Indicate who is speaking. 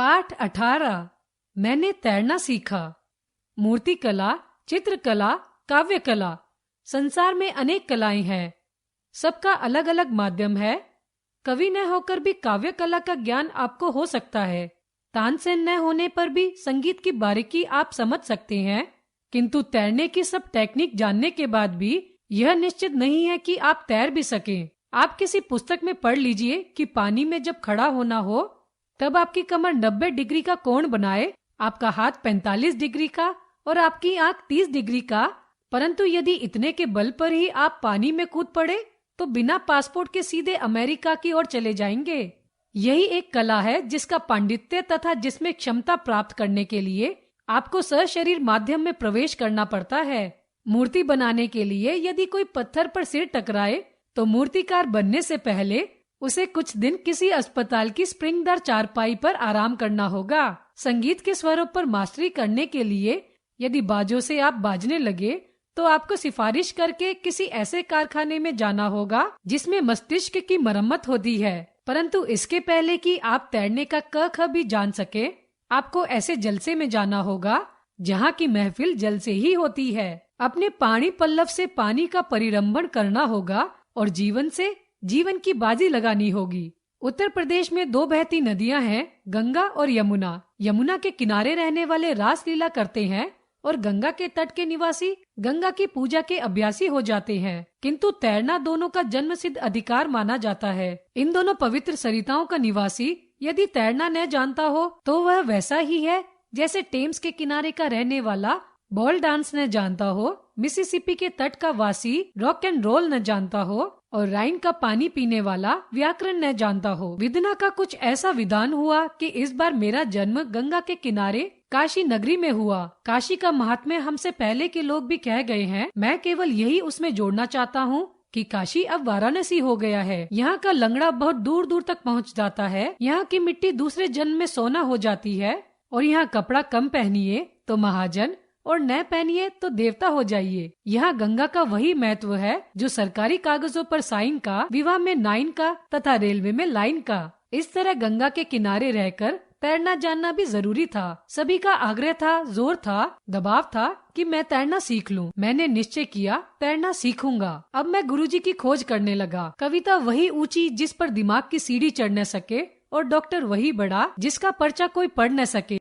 Speaker 1: पाठ 18 मैंने तैरना सीखा। मूर्तिकला, चित्रकला, काव्य कला। संसार में अनेक कलाएं हैं, सबका अलग अलग माध्यम है। कवि न होकर भी काव्य कला का ज्ञान आपको हो सकता है। तानसेन न होने पर भी संगीत की बारीकी आप समझ सकते हैं, किंतु तैरने की सब टेक्निक जानने के बाद भी यह निश्चित नहीं है कि आप तैर भी सकें। आप किसी पुस्तक में पढ़ लीजिए कि पानी में जब खड़ा होना हो तब आपकी कमर 90 डिग्री का कोण बनाए, आपका हाथ 45 डिग्री का और आपकी आंख 30 डिग्री का। परंतु यदि इतने के बल पर ही आप पानी में कूद पड़े तो बिना पासपोर्ट के सीधे अमेरिका की ओर चले जाएंगे। यही एक कला है जिसका पांडित्य तथा जिसमें क्षमता प्राप्त करने के लिए आपको सशरीर माध्यम में प्रवेश करना पड़ता है। मूर्ति बनाने के लिए यदि कोई पत्थर पर सिर टकराए तो मूर्तिकार बनने से पहले उसे कुछ दिन किसी अस्पताल की स्प्रिंगदार चारपाई पर आराम करना होगा। संगीत के स्वरों पर मास्टरी करने के लिए यदि बाजों से आप बाजने लगे तो आपको सिफारिश करके किसी ऐसे कारखाने में जाना होगा जिसमें मस्तिष्क की मरम्मत होती है। परंतु इसके पहले कि आप तैरने का क ख भी जान सके, आपको ऐसे जलसे में जाना होगा जहाँ की महफिल जल से ही होती है। अपने पानी पल्लव से पानी का परिरंभण करना होगा और जीवन से जीवन की बाजी लगानी होगी। उत्तर प्रदेश में 2 बहती नदियां हैं, गंगा और यमुना। यमुना के किनारे रहने वाले रासलीला करते हैं और गंगा के तट के निवासी गंगा की पूजा के अभ्यासी हो जाते हैं। किंतु तैरना दोनों का जन्म सिद्ध अधिकार माना जाता है। इन दोनों पवित्र सरिताओं का निवासी यदि तैरना न जानता हो तो वह वैसा ही है जैसे टेम्स के किनारे का रहने वाला बॉल डांस न जानता हो, मिसिसिपी के तट का वासी रॉक एंड रोल न जानता हो और राइन का पानी पीने वाला व्याकरण न जानता हो। विदना का कुछ ऐसा विधान हुआ कि इस बार मेरा जन्म गंगा के किनारे काशी नगरी में हुआ। काशी का महात्म्य हमसे पहले के लोग भी कह गए हैं। मैं केवल यही उसमें जोड़ना चाहता हूँ कि काशी अब वाराणसी हो गया है। यहाँ का लंगड़ा बहुत दूर दूर तक पहुँच जाता है। यहाँ की मिट्टी दूसरे जन्म में सोना हो जाती है और यहाँ कपड़ा कम पहनिए तो महाजन और न पहनिए तो देवता हो जाइए। यहाँ गंगा का वही महत्व है जो सरकारी कागजों पर साइन का, विवाह में 9 का तथा रेलवे में लाइन का। इस तरह गंगा के किनारे रहकर तैरना जानना भी जरूरी था। सभी का आग्रह था, जोर था, दबाव था कि मैं तैरना सीख लूं। मैंने निश्चय किया तैरना सीखूंगा। अब मैं गुरुजी की खोज करने लगा। कविता वही ऊंची जिस पर दिमाग की सीढ़ी चढ़ न सके और डॉक्टर वही बड़ा जिसका पर्चा कोई पढ़ न सके।